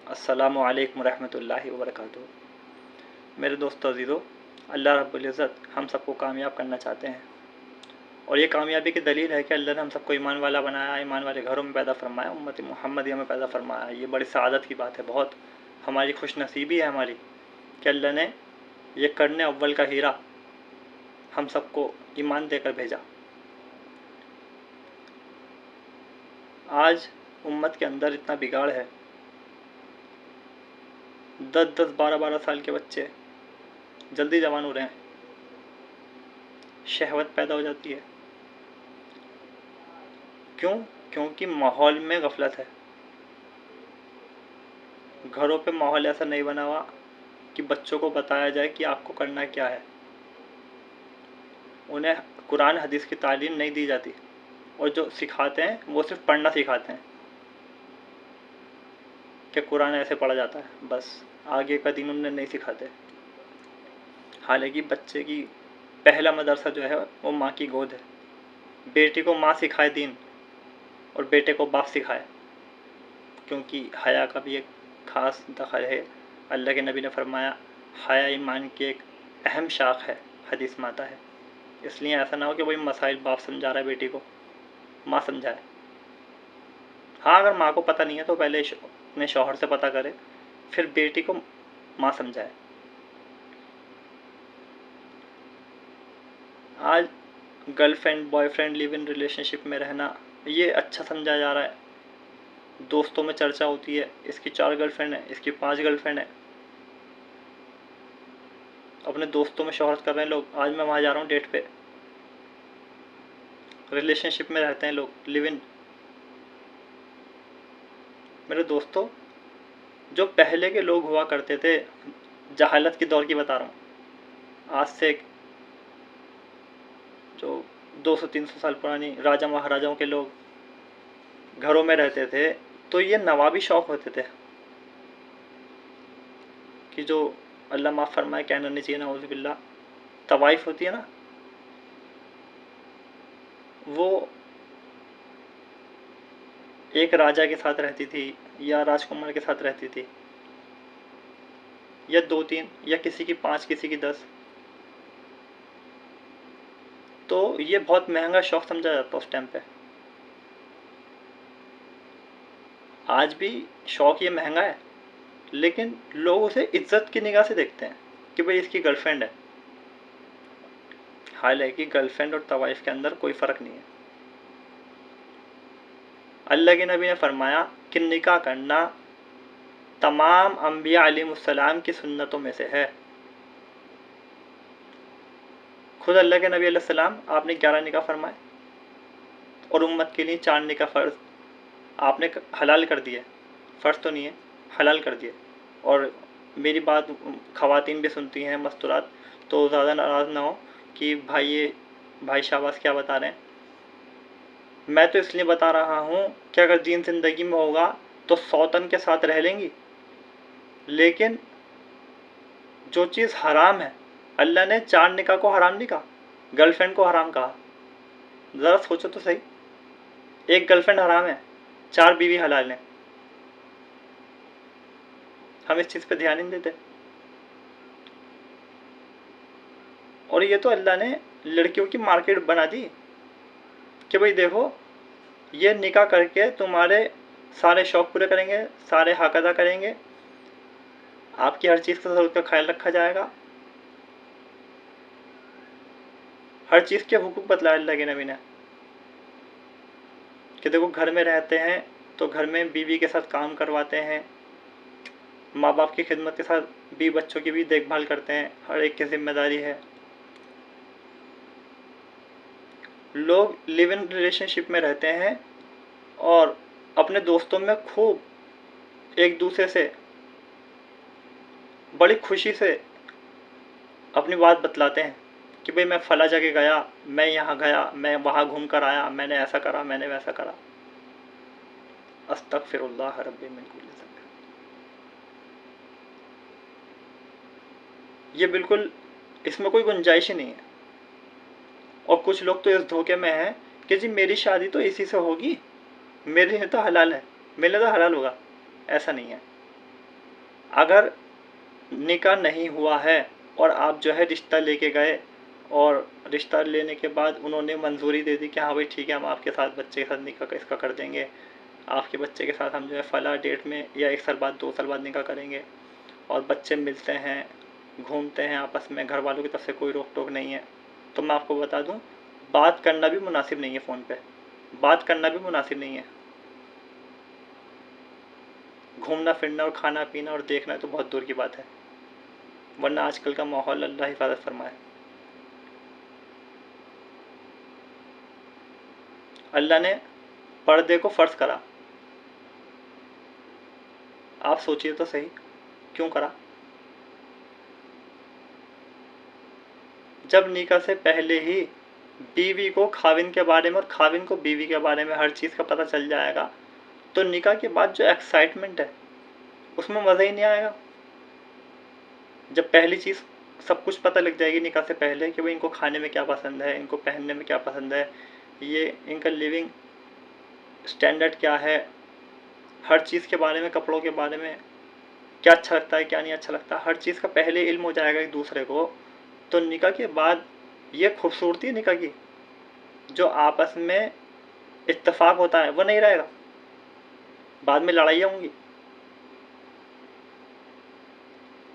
अस्सलामु अलैकुम रहमतुल्लाहि व बरकातुहू। मेरे दोस्तों अज़ीज़ों, अल्लाह रब्बुल इज़्ज़त हम सबको कामयाब करना चाहते हैं और ये कामयाबी की दलील है कि अल्लाह ने हम सबको ईमान वाला बनाया, ईमान वाले घरों में पैदा फरमाया, उम्मत मुहम्मदिया में पैदा फरमाया। ये बड़ी सआदत की बात है, बहुत हमारी खुशनसीबी है हमारी कि अल्लाह ने ये करने अव्वल का हीरा हम सबको ईमान देकर भेजा। आज उम्मत के अंदर इतना बिगाड़ है, 10-10, 12-12 साल के बच्चे जल्दी जवान हो रहे हैं, शहवत पैदा हो जाती है। क्यों? क्योंकि माहौल में गफलत है। घरों पे माहौल ऐसा नहीं बना हुआ कि बच्चों को बताया जाए कि आपको करना क्या है। उन्हें कुरान हदीस की तालीम नहीं दी जाती और जो सिखाते हैं वो सिर्फ पढ़ना सिखाते हैं कि कुरान ऐसे पढ़ा जाता है, बस आगे का दिन उन्हें नहीं सिखाते। हालांकि बच्चे की पहला मदरसा जो है वो माँ की गोद है। बेटी को माँ सिखाए दीन और बेटे को बाप सिखाए, क्योंकि हया का भी एक ख़ास दखल है। अल्लाह के नबी ने फरमाया, हया ईमान की एक अहम शाख है, हदीस में आता है। इसलिए ऐसा ना हो कि वही मसाइल बाप समझा रहा है बेटी को, माँ समझाए। हाँ, अगर माँ को पता नहीं है तो पहले अपने शौहर से पता करे, फिर बेटी को माँ समझाए। आज girlfriend boyfriend live in relationship में रहना ये अच्छा समझा जा रहा है। दोस्तों में चर्चा होती है, इसकी 4 गर्लफ्रेंड है, इसकी 5 गर्लफ्रेंड है। अपने दोस्तों में शोहरत कर रहे हैं लोग। आज मैं वहाँ जा रहा हूँ डेट पे। रिलेशनशिप में रहते हैं लोग, लिव इन। मेरे दोस्तों, जो पहले के लोग हुआ करते थे, जहालत की दौर की बता रहा हूँ, आज से जो 200-300 साल पुरानी राजा महाराजाओं के लोग घरों में रहते थे, तो ये नवाबी शौक होते थे कि जो अल्लाह माफ़ फरमाए, कहना नहीं चाहिए नाउज़ु बिल्लाह, तवाइफ होती है ना, वो एक राजा के साथ रहती थी या राजकुमार के साथ रहती थी, या 2-3, या किसी की 5, किसी की 10। तो ये बहुत महंगा शौक समझा जाता उस टाइम पे। आज भी शौक ये महंगा है, लेकिन लोग उसे इज्जत की निगाह से देखते हैं कि भाई इसकी गर्लफ्रेंड है। हालांकि गर्लफ्रेंड और तवाइफ के अंदर कोई फ़र्क नहीं है। अल्लाह के नबी ने फरमाया कि निकाह करना तमाम अम्बिया अलैहिमुस्सलाम की सुन्नतों में से है। खुद अल्लाह के नबी अलैहिस्सलाम आपने 11 निकाह फरमाए और उम्मत के लिए 4 निकाह फ़र्ज आपने हलाल कर दिए। फ़र्ज तो नहीं है, हलाल कर दिए। और मेरी बात ख़वातीन भी सुनती हैं, मस्तूरात, तो ज़्यादा नाराज़ ना हो कि भाई शाहबाज क्या बता रहे हैं। मैं तो इसलिए बता रहा हूँ कि अगर दीन ज़िंदगी में होगा तो सौतन के साथ रह लेंगी, लेकिन जो चीज़ हराम है, अल्लाह ने 4 निकाह को हराम नहीं कहा, गर्लफ्रेंड को हराम कहा। ज़रा सोचो तो सही, एक गर्लफ्रेंड हराम है, 4 बीवी हलाल हैं। हम इस चीज़ पे ध्यान नहीं देते। और ये तो अल्लाह ने लड़कियों की मार्केट बना दी कि भाई देखो, ये निकाह करके तुम्हारे सारे शौक़ पूरे करेंगे, सारे हक अदा करेंगे, आपकी हर चीज़ की ज़रूरत का ख्याल रखा जाएगा। हर चीज़ के हुकूक बतलाए अल्लाह के नबी ने कि देखो, घर में रहते हैं तो घर में बीवी के साथ काम करवाते हैं, माँ बाप की खिदमत के साथ बीवी बच्चों की भी देखभाल करते हैं, हर एक की जिम्मेदारी है। लोग लिव इन रिलेशनशिप में रहते हैं और अपने दोस्तों में खूब एक दूसरे से बड़ी खुशी से अपनी बात बतलाते हैं कि भाई मैं फ़ला जगह गया, मैं यहाँ गया, मैं वहाँ घूम कर आया, मैंने ऐसा करा, मैंने वैसा करा। अस्तगफिरुल्लाह रब्बी मिन कुल्ली ज़ंब। ये बिल्कुल, इसमें कोई गुंजाइश ही नहीं है। और कुछ लोग तो इस धोखे में हैं कि जी मेरी शादी तो इसी से होगी, मेरे लिए तो हलाल है, मेरे लिए तो हलाल होगा। ऐसा नहीं है। अगर निकाह नहीं हुआ है और आप जो है रिश्ता लेके गए और रिश्ता लेने के बाद उन्होंने मंजूरी दे दी कि हाँ भाई ठीक है, हम आपके साथ बच्चे के साथ निकाह इसका कर देंगे, आपके बच्चे के साथ हम जो है फ़ला डेट में या 1 साल बाद 2 साल बाद निकाह करेंगे, और बच्चे मिलते हैं, घूमते हैं आपस में, घर वालों की तरफ से कोई रोक टोक नहीं है, तो मैं आपको बता दूं, बात करना भी मुनासिब नहीं है फ़ोन पे, बात करना भी मुनासिब नहीं है। घूमना फिरना और खाना पीना और देखना तो बहुत दूर की बात है, वरना आजकल का माहौल अल्लाह हिफाजत फरमाए। अल्लाह ने पर्दे को फ़र्ज करा, आप सोचिए तो सही, क्यों करा? जब निकाह से पहले ही बीवी को खाविन के बारे में और खाविन को बीवी के बारे में हर चीज़ का पता चल जाएगा, तो निकाह के बाद जो एक्साइटमेंट है उसमें मज़ा ही नहीं आएगा। जब पहली चीज़ सब कुछ पता लग जाएगी निकाह से पहले कि भाई इनको खाने में क्या पसंद है, इनको पहनने में क्या पसंद है, ये इनका लिविंग स्टैंडर्ड क्या है, हर चीज़ के बारे में, कपड़ों के बारे में, क्या अच्छा लगता है क्या नहीं अच्छा लगता, हर चीज़ का पहले इल्म हो जाएगा एक दूसरे को, तो निकाह के बाद ये खूबसूरती है निकाह की, जो आपस में इत्तेफाक होता है वो नहीं रहेगा, बाद में लड़ाइयाँ होंगी।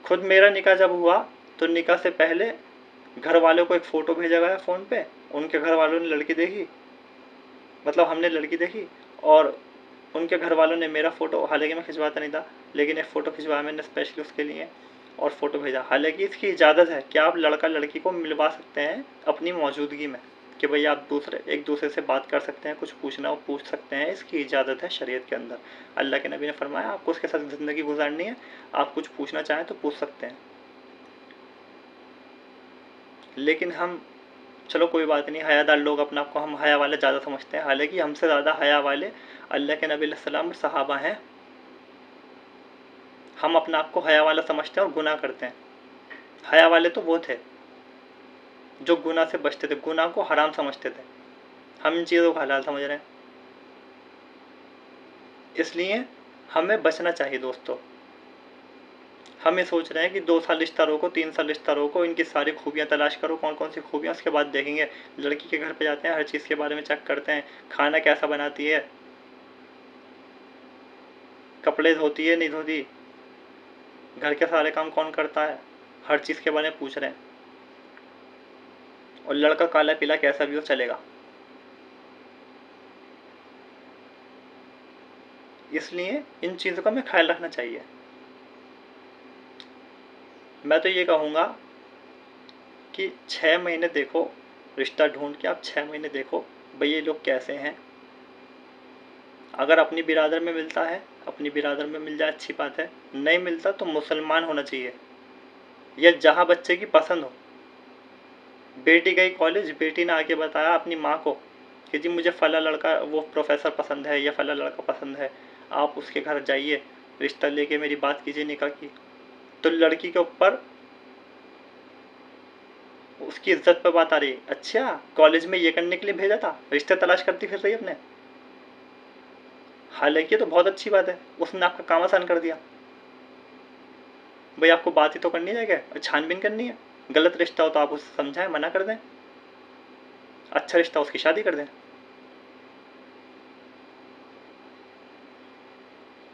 खुद मेरा निकाह जब हुआ तो निकाह से पहले घर वालों को एक फ़ोटो भेजा गया फ़ोन पे, उनके घर वालों ने लड़की देखी, मतलब हमने लड़की देखी, और उनके घर वालों ने मेरा फ़ोटो, हालांकि मैं खिंचवाता नहीं था, लेकिन एक फ़ोटो खिंचवाया मैंने स्पेशली उसके लिए और फ़ोटो भेजा। हालांकि इसकी इजाज़त है कि आप लड़का लड़की को मिलवा सकते हैं अपनी मौजूदगी में, कि भाई आप एक दूसरे से बात कर सकते हैं, कुछ पूछना हो पूछ सकते हैं, इसकी इजाज़त है शरीयत के अंदर। अल्लाह के नबी ने फरमाया आपको उसके साथ ज़िंदगी गुजारनी है, आप कुछ पूछना चाहें तो पूछ सकते हैं। लेकिन हम, चलो कोई बात नहीं, हयादार लोग अपने आप को हम हया वाले ज़्यादा समझते हैं, हालांकि हमसे ज़्यादा हया वाले अल्लाह के नबी सल्लल्लाहु अलैहि वसल्लम सहाबा हैं। हम अपने आप को हया वाला समझते हैं और गुनाह करते हैं। हया वाले तो वो थे जो गुनाह से बचते थे, गुनाह को हराम समझते थे, हम इन चीज़ों को हलाल समझ रहे हैं। इसलिए हमें बचना चाहिए दोस्तों। हम ये सोच रहे हैं कि 2 साल रिश्ता रोको, 3 साल रिश्ता रोको, इनकी सारी खूबियाँ तलाश करो, कौन कौन सी खूबियाँ, उसके बाद देखेंगे। लड़की के घर पे जाते हैं, हर चीज़ के बारे में चेक करते हैं, खाना कैसा बनाती है, कपड़े धोती है नहीं धोती, घर के सारे काम कौन करता है, हर चीज़ के बारे में पूछ रहे हैं। और लड़का काला पीला कैसा भी हो चलेगा। इसलिए इन चीज़ों का हमें ख्याल रखना चाहिए। मैं तो ये कहूँगा कि 6 महीने देखो, रिश्ता ढूंढ के आप 6 महीने देखो भाई ये लोग कैसे हैं। अगर अपनी बिरादर में मिलता है, अपनी बिरादर में मिल जाए अच्छी बात है, नहीं मिलता तो मुसलमान होना चाहिए, या जहाँ बच्चे की पसंद हो। बेटी गई कॉलेज, बेटी ने आके बताया अपनी माँ को कि जी मुझे फ़ला लड़का, वो प्रोफेसर पसंद है या फ़ला लड़का पसंद है, आप उसके घर जाइए, रिश्ता लेके मेरी बात कीजिए निकाह की। तो लड़की के ऊपर उसकी इज्जत पर बात आ रही है, अच्छा कॉलेज में ये करने के लिए भेजा था, रिश्ते तलाश करती फिर रही अपने। हालांकि तो बहुत अच्छी बात है, उसने आपका काम आसान कर दिया। भाई आपको बात ही तो करनी है, क्या छानबीन करनी है, गलत रिश्ता हो तो आप उसे समझाएं, मना कर दें, अच्छा रिश्ता उसकी शादी कर दें।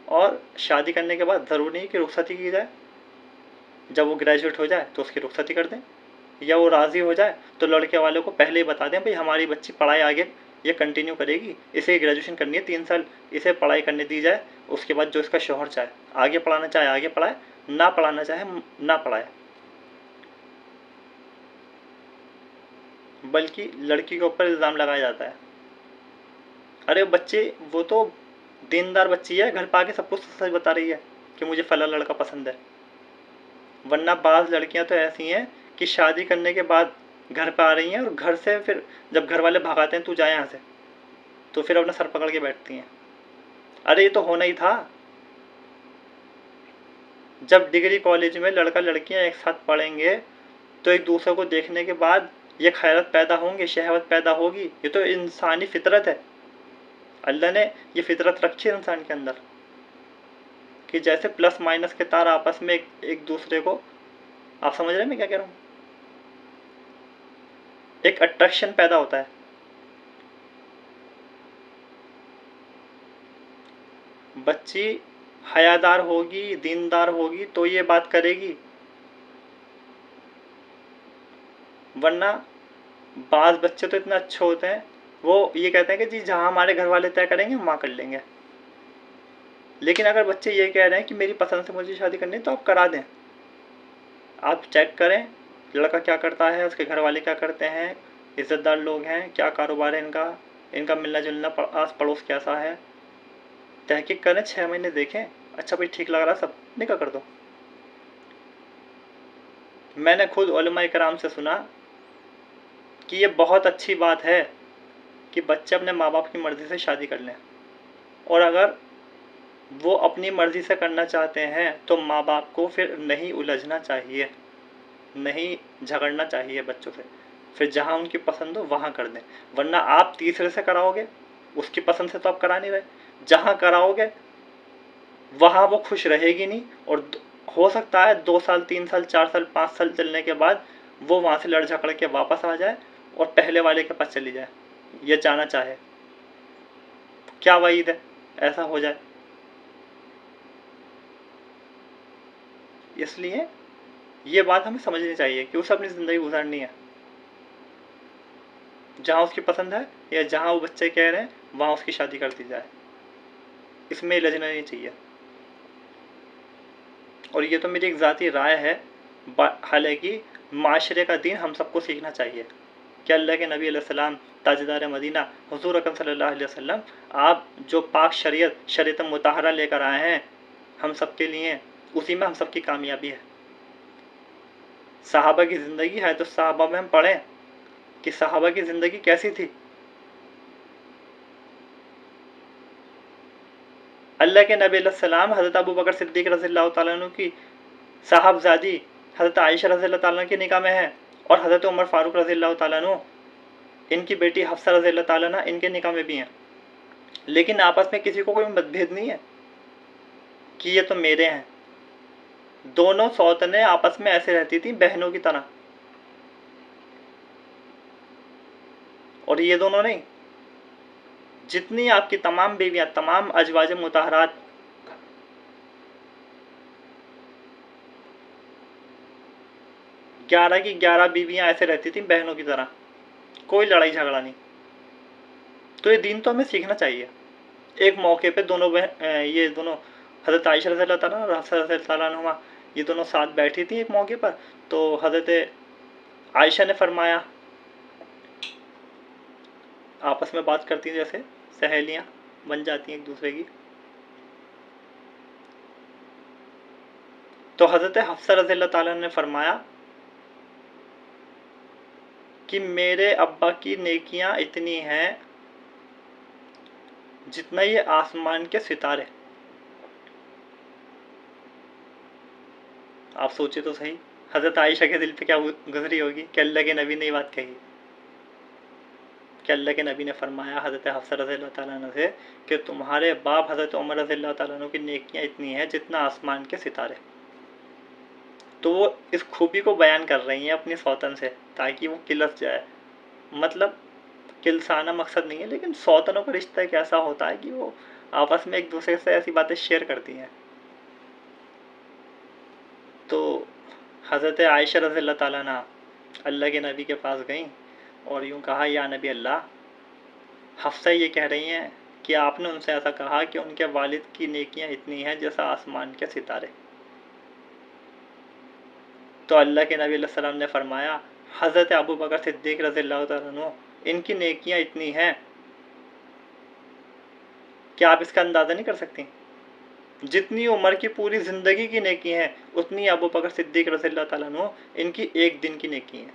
और शादी करने के बाद ज़रूरी नहीं कि रुखसती की जाए, जब वो ग्रेजुएट हो जाए तो उसकी रुखसती कर दें, या वो राज़ी हो जाए तो लड़के वाले को पहले ही बता दें भाई हमारी बच्ची पढ़ाई आगे ये कंटिन्यू करेगी, इसे ग्रेजुएशन करनी है 3 साल, इसे पढ़ाई करने दी जाए, उसके बाद जो इसका शौहर चाहे आगे पढ़ाना चाहे आगे पढ़ाए, ना पढ़ाना चाहे ना पढ़ाए। बल्कि लड़की के ऊपर इल्ज़ाम लगाया जाता है, अरे बच्चे वो तो दीनदार बच्ची है, घर पर आके सब कुछ सच बता रही है कि मुझे फला लड़का पसंद है। वरना बाज़ लड़कियां तो ऐसी हैं कि शादी करने के बाद घर पर आ रही हैं और घर से फिर जब घर वाले भगाते हैं तू जा यहाँ से, तो फिर अपना सर पकड़ के बैठती हैं। अरे ये तो होना ही था, जब डिग्री कॉलेज में लड़का लड़कियां एक साथ पढ़ेंगे तो एक दूसरे को देखने के बाद ये खैरत पैदा होंगे, शहवत पैदा होगी, ये तो इंसानी फितरत है, अल्लाह ने ये फितरत रखी है इंसान के अंदर। कि जैसे प्लस माइनस के तार आपस में एक दूसरे को, आप समझ रहे हैं मैं क्या कह रहा हूँ, एक अट्रैक्शन पैदा होता है। बच्ची हयादार होगी, दीनदार होगी तो ये बात करेगी, वरना बाज़ बच्चे तो इतने अच्छे होते हैं, वो ये कहते हैं कि जी जहाँ हमारे घर वाले तय करेंगे हम वहाँ कर लेंगे। लेकिन अगर बच्चे ये कह रहे हैं कि मेरी पसंद से मुझे शादी करनी है तो आप करा दें। आप चेक करें लड़का क्या करता है, उसके घर वाले क्या करते हैं, इज़्ज़तदार लोग हैं, क्या कारोबार है इनका, इनका मिलना जुलना आस पड़ोस कैसा है, तहकीक करें, 6 महीने देखें, अच्छा भाई ठीक लग रहा सब, निकाह कर दो। मैंने खुद उलमा कराम से सुना कि ये बहुत अच्छी बात है कि बच्चे अपने माँ बाप की मर्ज़ी से शादी कर लें, और अगर वो अपनी मर्ज़ी से करना चाहते हैं तो माँ बाप को फिर नहीं उलझना चाहिए, नहीं झगड़ना चाहिए बच्चों से, फिर जहाँ उनकी पसंद हो वहाँ कर दें। वरना आप तीसरे से कराओगे, उसकी पसंद से तो आप करा नहीं रहे, जहाँ कराओगे वहाँ वो खुश रहेगी नहीं, और हो सकता है 2 साल 3 साल 4 साल 5 साल चलने के बाद वो वहाँ से लड़ झगड़ के वापस आ जाए और पहले वाले के पास चली जाए, ये जाना चाहे। क्या वईद है ऐसा हो जाए। इसलिए ये बात हमें समझनी चाहिए कि उसे अपनी ज़िंदगी गुजारनी है, जहाँ उसकी पसंद है या जहाँ वो बच्चे कह रहे हैं वहाँ उसकी शादी कर दी जाए, इसमें उलझना नहीं चाहिए। और ये तो मेरी एक ज़ाती राय है, हालांकि माशरे का दीन हम सबको सीखना चाहिए कि अल्लाह के नबी अलैहिस्सलाम ताजदार मदीना हुजूर अकरम सल्लल्लाहु अलैहि वसल्लम, आप जो पाक शरीयत मुताहरा लेकर आए हैं हम सब के लिए, उसी में हम सब की कामयाबी है। सहाबा की ज़िंदगी है तो सहाबा में हम पढ़ें कि सहाबा की ज़िंदगी कैसी थी। अल्लाह के नबी अलैहिस्सलाम हज़रत अबू बकर सिद्दीक़ रज़ियल्लाहु ताला अन्हु की साहबजादी हज़रत आयशा रज़ियल्लाहु ताला अन्हा की निकाह में है, और हज़रत उमर फ़ारूक रज़ियल्लाहु ताला अन्हु इनकी बेटी हफ्सा रज़ियल्लाहु ताला अन्हा इनके निकाह में भी हैं। लेकिन आपस में किसी को कोई मतभेद नहीं है कि ये तो मेरे हैं। दोनों सौतनें आपस में ऐसे रहती थी बहनों की तरह, और ये दोनों नहीं, जितनी आपकी तमाम बीवियां, तमाम अजवाज मुताहरात, ग्यारह की 11 बीवियां ऐसे रहती थी बहनों की तरह, कोई लड़ाई झगड़ा नहीं। तो ये दीन तो हमें सीखना चाहिए। एक मौके पे दोनों ये दोनों हज़रत आयशा रज़ियल्लाहु ताला और हफ्सा रज़ियल्लाहु ताला अन्हुमा ये दोनों साथ बैठी थी एक मौके पर। तो हज़रत आयशा ने फरमाया, आपस में बात करती हैं जैसे सहेलियां बन जाती हैं एक दूसरे की, तो हज़रत हफ्सा रज़ियल्लाहु ताला ने फरमाया कि मेरे अब्बा की नेकियां इतनी हैं जितना ये आसमान के सितारे। आप सोचे तो सही हज़रत आयशा के दिल पे क्या गुजरी होगी कि अल्लाह के नबी ने ये बात कही, कि अल्लाह के नबी ने फरमाया हज़रत हफ्सा रज़ियल्लाहु ताला अन्हा से कि तुम्हारे बाप हज़रत उमर रज़ियल्लाहु ताला अन्हु की नेकियां इतनी हैं जितना आसमान के सितारे। तो वो इस खूबी को बयान कर रही हैं अपनी सौतन से ताकि वो किलस जाए, मतलब किलसाना मकसद नहीं है, लेकिन सौतनों का रिश्ता एक ऐसा होता है कि वो आपस में एक दूसरे से ऐसी बातें शेयर करती हैं। तो हज़रत आयशा रज़ियल्लाहु ताला अन्हा अल्लाह के नबी के पास गईं और यूँ कहा, या नबी अल्लाह, हफ्सा ये कह रही हैं कि आपने उनसे ऐसा कहा कि उनके वालिद की नेकियां इतनी हैं जैसा आसमान के सितारे। तो अल्लाह के नबी अलैहिस्सलाम ने फरमाया, हज़रत अबू बकर सिद्दीक़ रज़ियल्लाहु ताला अन्हु इनकी नेकियां इतनी हैं कि आप इसका अंदाज़ा नहीं कर सकती। जितनी उम्र की पूरी ज़िंदगी की नेकी हैं उतनी अबू बकर सिद्दीक़ रज़ियल्लाहु ताला अन्हु इनकी एक दिन की नेकी है।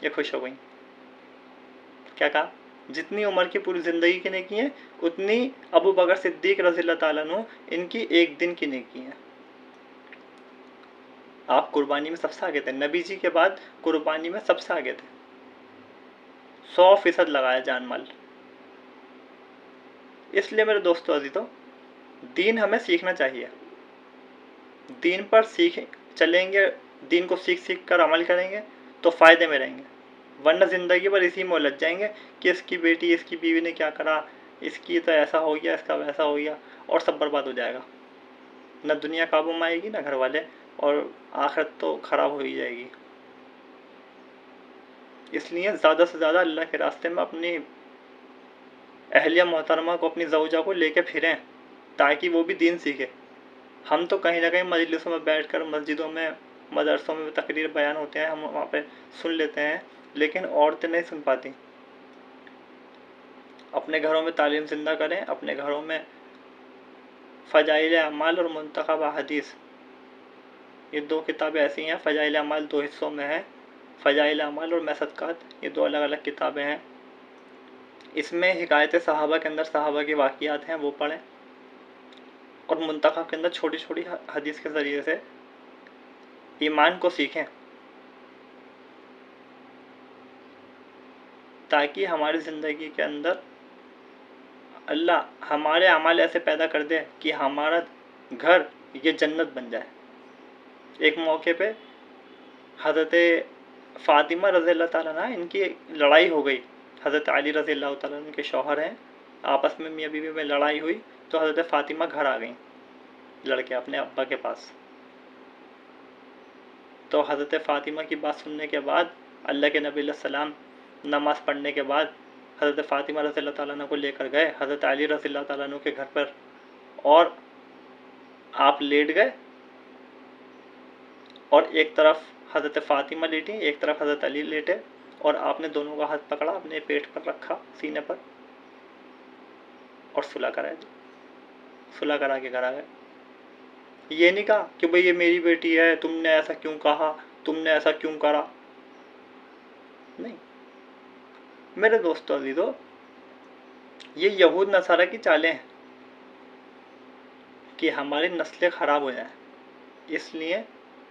ये खुश हो गई। क्या कहा? जितनी उम्र की पूरी ज़िंदगी की नेकी है उतनी अबू बकर सिद्दीक़ रज़ियल्लाहु ताला अन्हु इनकी एक दिन की नेकी है। आप कुर्बानी में सबसे आगे थे, नबी जी के बाद कुर्बानी में सबसे आगे थे, 100% लगाया जान माल। इसलिए मेरे दोस्तों अजीज़ों, दीन हमें सीखना चाहिए, दीन पर सीख चलेंगे, दीन को सीख सीख कर अमल करेंगे तो फ़ायदे में रहेंगे, वरना ज़िंदगी भर इसी में उलझ जाएंगे कि इसकी बेटी इसकी बीवी ने क्या करा, इसकी तो ऐसा हो गया, इसका वैसा हो गया, और सब बर्बाद हो जाएगा। न दुनिया काबू में आएगी, न घर वाले, और आखिरत तो ख़राब हो ही जाएगी। इसलिए ज़्यादा से ज़्यादा अल्लाह के रास्ते में अपनी अहलिया मोहतरमा को, अपनी ज़ौजा को लेके फिरें, ताकि वो भी दीन सीखे। हम तो कहीं ना कहीं मजलिसों में बैठकर, मस्जिदों में, मदरसों में तकरीर बयान होते हैं, हम वहाँ पे सुन लेते हैं, लेकिन औरतें नहीं सुन पाती। अपने घरों में तालीम ज़िंदा करें, अपने घरों में फ़जाइल अमाल और मुंतखब हदीस, ये दो किताबें ऐसी हैं। फ़जाइल अमाल 2 हिस्सों में है, फ़जाइल अमाल और मसदक़ात, ये 2 अलग अलग किताबें हैं। इसमें हिकायत सहाबा के अंदर सहाबा के वाक़ियात हैं, वो पढ़ें, और मुंतखब के अंदर छोटी छोटी हदीस के ज़रिए से ईमान को सीखें, ताकि हमारी ज़िंदगी के अंदर अल्लाह हमारे अमाल ऐसे पैदा कर दे कि हमारा घर ये जन्नत बन जाए। एक मौके पे हज़रत फ़ातिमा रज़ियल्लाहु ताला अन्हा, इनकी लड़ाई हो गई। हज़रत अली रज़ियल्लाहु ताला अन्हु के शौहर हैं, आपस में मियाँ बीवी में लड़ाई हुई, तो हज़रत फ़ातिमा घर आ गई लड़के अपने अब्बा के पास। तो हज़रत फ़ातिमा की बात सुनने के बाद अल्लाह के नबी सलाम नमाज़ पढ़ने के बाद हज़रत फ़ातिमा रज़ियल्लाहु ताला अन्हा को लेकर गए हज़रत अली रज़ियल्लाहु ताला अन्हु के घर पर, और आप लेट गए, और एक तरफ हज़रत फ़ातिमा लेटी, एक तरफ हज़रत अली लेटे, और आपने दोनों का हाथ पकड़ा, अपने पेट पर रखा, सीने पर, और सुला करा दी, सुला करा के घर आ गए। ये नहीं कहा कि भाई ये मेरी बेटी है, तुमने ऐसा क्यों कहा, तुमने ऐसा क्यों करा, नहीं। मेरे दोस्तों अजीज़ों, ये यहूद नसारा की चालें हैं कि हमारी नस्लें ख़राब हो जाएं, इसलिए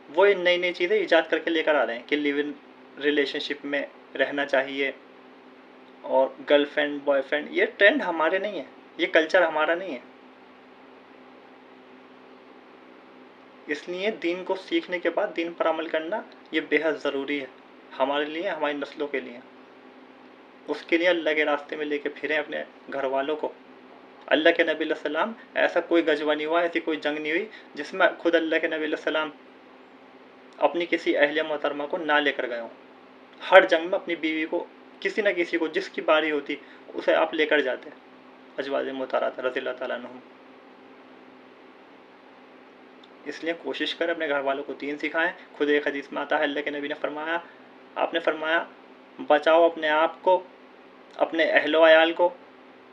वो इन नई नई चीज़ें ईजाद करके लेकर आ रहे हैं कि लिव इन रिलेशनशिप में रहना चाहिए, और गर्लफ्रेंड बॉयफ्रेंड, ये ट्रेंड हमारे नहीं है, ये कल्चर हमारा नहीं है। इसलिए दीन को सीखने के बाद दीन पर अमल करना ये बेहद ज़रूरी है हमारे लिए, हमारी नस्लों के लिए। उसके लिए अल्लाह के रास्ते में लेके फिरें अपने घर वालों को। अल्लाह के नबी सलाम ऐसा कोई गजवा नहीं हुआ, ऐसी कोई जंग नहीं हुई जिसमें खुद अल्लाह के नबी सलाम अपनी किसी अहलिया मोहतरमा को ना लेकर गए हों। हर जंग में अपनी बीवी को, किसी न किसी को, जिसकी बारी होती उसे आप लेकर जाते। अजवाज मुताहरात रज़ियल्लाहु ताला अन्हुम। इसलिए कोशिश कर अपने घर वालों को दीन सिखाएं। खुद एक हदीस में आता है, अल्लाह के नबी ने फरमाया, आपने फरमाया, बचाओ अपने आप को, अपने अहलो अयाल को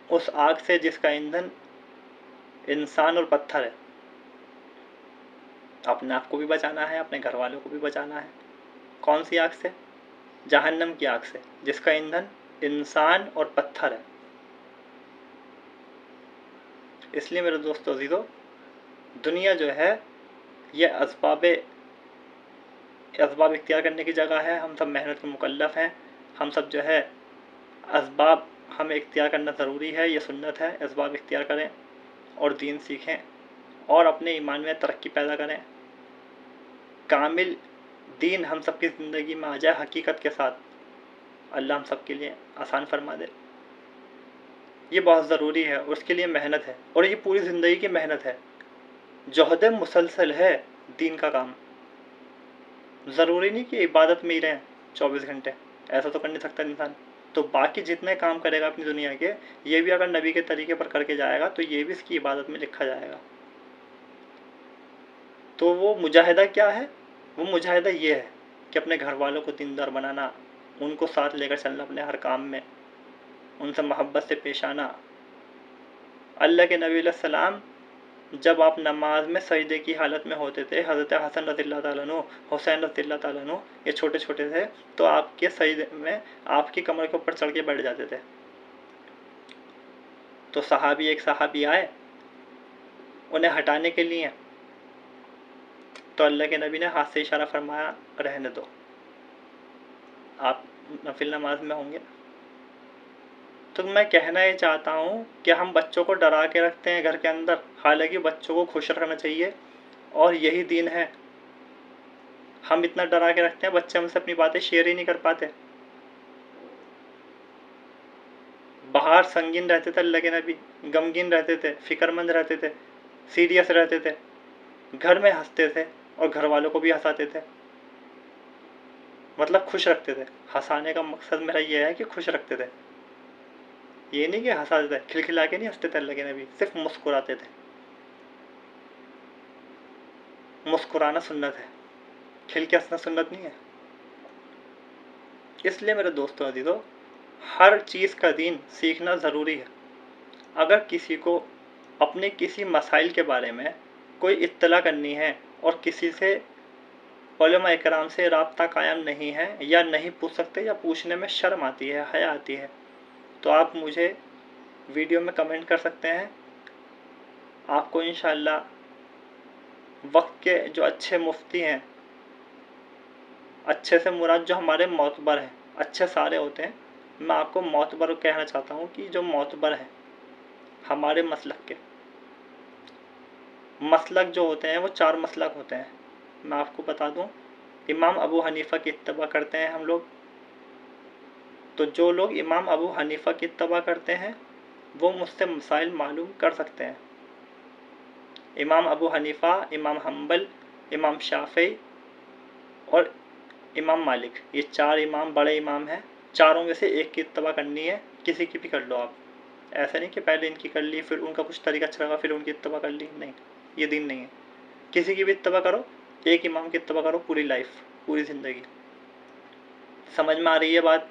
उस आग से जिसका ईंधन इंसान और पत्थर है। अपने आप को भी बचाना है, अपने घर वालों को भी बचाना है। कौन सी आग से? जहन्नम की आग से, जिसका ईंधन इंसान और पत्थर है। इसलिए मेरे दोस्तों अजीज़ों, दुनिया जो है ये असबाब इख्तियार करने की जगह है। हम सब मेहनत के मुकल्लफ हैं, हम सब जो है असबाब हमें इख्तियार करना ज़रूरी है, ये सुन्नत है। असबाब इख्तियार करें और दीन सीखें और अपने ईमान में तरक्की पैदा करें। कामिल दीन हम सब की ज़िंदगी में आ जाए हकीकत के साथ, अल्लाह हम सब के लिए आसान फरमा दे। ये बहुत ज़रूरी है और उसके लिए मेहनत है, और ये पूरी ज़िंदगी की मेहनत है। जोहद मुसलसल है दीन का काम। ज़रूरी नहीं कि इबादत में ही रहें 24 घंटे, ऐसा तो कर नहीं सकता इंसान। तो बाकी जितने काम करेगा अपनी दुनिया के, ये भी अगर नबी के तरीके पर करके जाएगा तो ये भी इसकी इबादत में लिखा जाएगा। तो वो मुजाहिदा क्या है? वो मुजाहिदा ये है कि अपने घर वालों को दीनदार बनाना, उनको साथ लेकर चलना अपने हर काम में, उनसे मोहब्बत से पेश आना। अल्लाह के नबी सलाम जब आप नमाज में सजदे की हालत में होते थे, हज़रत हसन रज़ियल्लाहु ताला अन्हु, हुसैन रज़ियल्लाहु ताला अन्हु, ये छोटे छोटे थे, तो आपके सजदे में आपकी कमर के ऊपर चढ़ के बैठ जाते थे। तो एक सहाबी आए उन्हें हटाने के लिए, तो अल्लाह के नबी ने हाथ से इशारा फरमाया, रहने दो, आप नफिल नमाज में होंगे। तो मैं कहना ये चाहता हूँ कि हम बच्चों को डरा के रखते हैं घर के अंदर, हालांकि बच्चों को खुश रखना चाहिए और यही दीन है। हम इतना डरा के रखते हैं, बच्चे हमसे अपनी बातें शेयर ही नहीं कर पाते। बाहर संगीन रहते थे अल्लाह के नबी, गमगीन रहते थे, फिक्रमंद रहते थे, सीरियस रहते थे। घर में हंसते थे और घर वालों को भी हंसाते थे, मतलब खुश रखते थे। हंसाने का मकसद मेरा ये है कि खुश रखते थे, ये नहीं कि हंसाते थे। खिलखिला के नहीं हंसते थे अल्लाह के नबी, सिर्फ मुस्कुराते थे। मुस्कुराना सुन्नत है, खिल के हंसना सुन्नत नहीं है। इसलिए मेरे दोस्तों अजीजों, हर चीज़ का दीन सीखना ज़रूरी है। अगर किसी को अपने किसी मसाइल के बारे में कोई इत्तला करनी है और किसी से उलमा इकराम से राब्ता कायम नहीं है, या नहीं पूछ सकते, या पूछने में शर्म आती है, हया आती है, तो आप मुझे वीडियो में कमेंट कर सकते हैं। आपको इंशाअल्लाह वक्त के जो अच्छे मुफ्ती हैं, अच्छे से मुराद जो हमारे मोतबर हैं, अच्छे सारे होते हैं, मैं आपको मोतबर कहना चाहता हूँ कि जो मोतबर हैं हमारे मसलक के, मसलक जो होते हैं वो 4 मसलक होते हैं। मैं आपको बता दूं, इमाम अबू हनीफ़ा की इत्तबा करते हैं हम लोग। तो जो लोग इमाम अबू हनीफ़ा की इत्तबा करते हैं वो मुझसे मसाइल मालूम कर सकते हैं। इमाम अबू हनीफ़ा, इमाम हम्बल, इमाम शाफ़ी और इमाम मालिक, ये 4 इमाम बड़े इमाम हैं। चारों में से एक की इत्तबा करनी है, किसी की भी कर लो आप। ऐसा नहीं कि पहले इनकी कर ली, फिर उनका कुछ तरीका अच्छा लगा फिर उनकी इत्तबा कर ली, नहीं, ये दीन नहीं है। किसी की भी इत्तबा करो, एक इमाम की इत्तबा करो पूरी लाइफ, पूरी ज़िंदगी। समझ में आ रही है बात?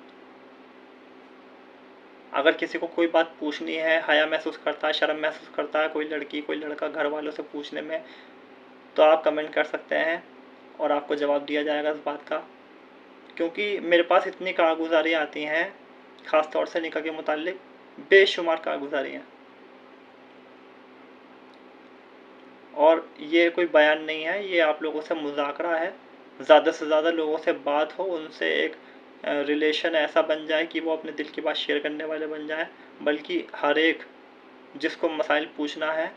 अगर किसी को कोई बात पूछनी है, हया महसूस करता है, शर्म महसूस करता है, कोई लड़की कोई लड़का घर वालों से पूछने में, तो आप कमेंट कर सकते हैं और आपको जवाब दिया जाएगा इस बात का। क्योंकि मेरे पास इतनी कारगुजारियाँ आती हैं, ख़ास तौर से निकाह के मुताल्लिक बेशुमार कारगुजारियाँ। और ये कोई बयान नहीं है, ये आप लोगों से मुज़ाकरा है। ज़्यादा से ज़्यादा लोगों से बात हो, उनसे एक रिलेशन ऐसा बन जाए कि वो अपने दिल की बात शेयर करने वाले बन जाएं। बल्कि हर एक जिसको मसाइल पूछना है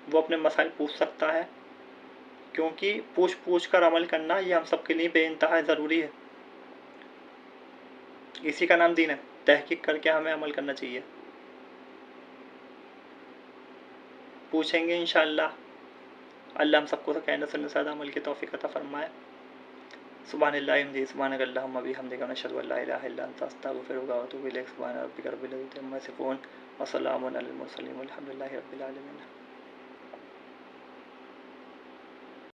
वो अपने मसाइल पूछ सकता है, क्योंकि पूछ पूछ कर अमल करना ये हम सब के लिए बेइंतहा ज़रूरी है। इसी का नाम दीन है, तहकीक करके हमें अमल करना चाहिए। पूछेंगे इंशाअल्लाह। अल्लाह हम सबको कहने सुनने से अमल की तौफीक अता फरमाए। सुब्हानल्लाहि सुब्हानकल्लाहुम्मा बिहम्दिका नशहदु अल्ला इलाहा इल्ला अंता अस्तगफिरुका व अतूबु इलैक। सुब्हान रब्बिका रब्बिल इज्जति अम्मा यसिफून व सलामुन अलल मुरसलीन वल्हम्दुलिल्लाहि रब्बिल आलमीन।